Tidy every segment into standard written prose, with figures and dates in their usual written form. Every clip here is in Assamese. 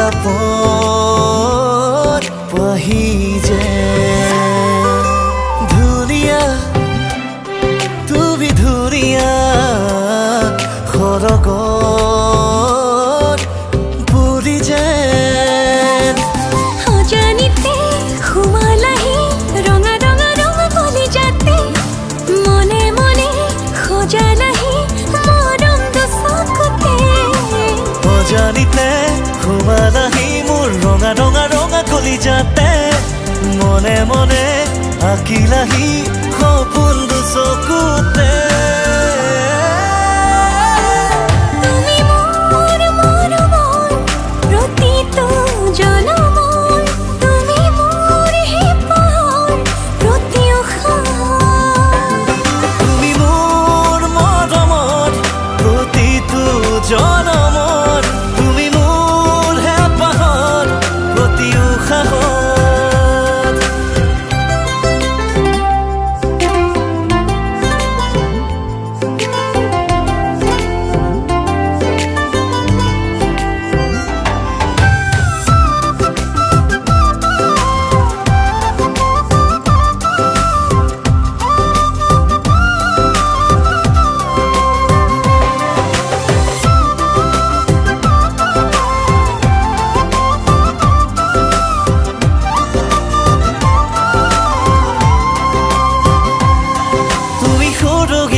কাপত পাহি যে ধুনীয়া তুমি ধুনীয়া সৰগত পুৰি যে অজানিতে সোমালাহি ৰঙা ৰঙা ৰঙা কলিজাতে মনে মনে সজালাহি মৰম দুচকুতে অজানিতে সোমালাহি মোৰ ৰঙা ৰঙা ৰঙা কলিজাতে মনে মনে আঁকিলাহি সপোন দুচকুতে তুমি মোৰ মৰমৰ প্ৰতিটো জনমৰ তুমি মোৰ হেঁপাহৰ প্ৰতি উশাহ তুমি মোৰ মৰমত প্ৰতিটো জনমত তুমি মোৰ হেঁপাহত প্ৰতি উশাহত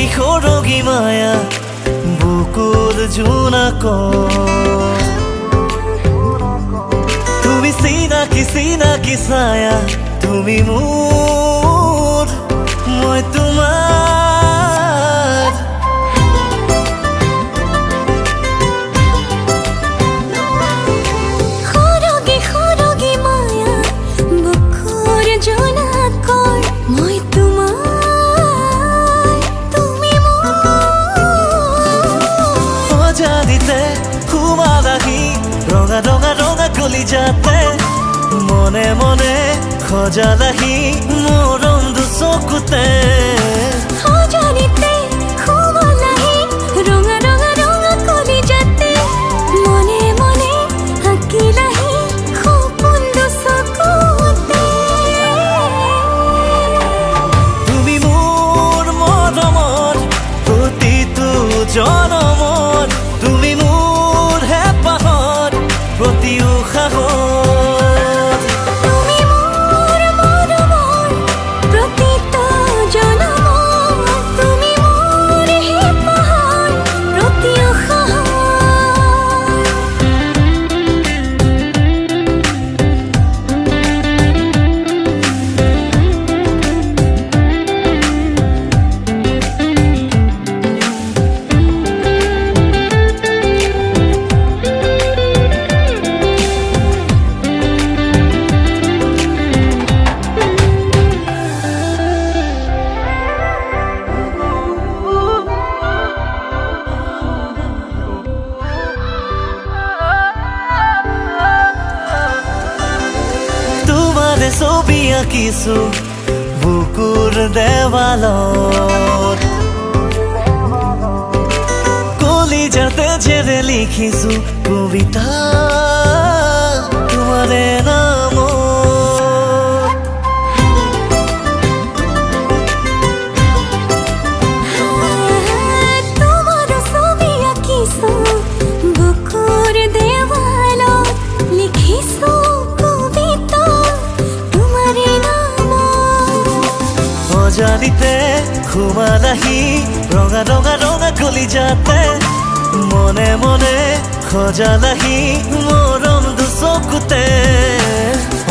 সৰগী মায়া বুকুৰ জোনাক তুমি চিনাকি চিনাকি ছায়া তুমি মোৰ মই তোমাৰ সৰগী সৰগী মায়া বুকুৰ জোনাকৰ মই অজানিতে সোমালাহি ৰঙা ৰঙা ৰঙা কলিজাতে মনে মনে সজালাহি মৰম দুচকুতে অজানিতে সোমালাহি ৰঙা ৰঙা ৰঙা কলিজাতে মনে মনে আঁকিলাহি সপোন দুচকুতে তুমি মোৰ মৰমত প্ৰতিটো জনমত তুমি মোৰ হেঁপাহত প্ৰতি উশাহত তুমি মোৰ মৰমৰ প্ৰতিটো জনমৰ তুমি মোৰ হেঁপাহৰ প্ৰতি উশাহত ছবি আঁকিছো বুকুৰ দেৱালত কলিজাতে ঝেৰে লিখিছো কবিতা তোমাৰে নামত তোমাৰ ছবি আঁকিছো বুকুৰ দেৱালত লিখিছো কবিতা তোমাৰে নামত অজানিতে সোমালাহি ৰঙা ৰঙা ৰঙা কলিজাতে মনে মনে সজালাহি মৰম দুচকুতে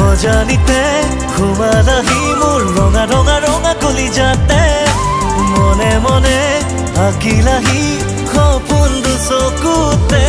অজানিতে সোমালাহি মোৰ ৰঙা ৰঙা ৰঙা কলিজাতে মনে মনে আঁকিলাহি সপোন দুচকুতে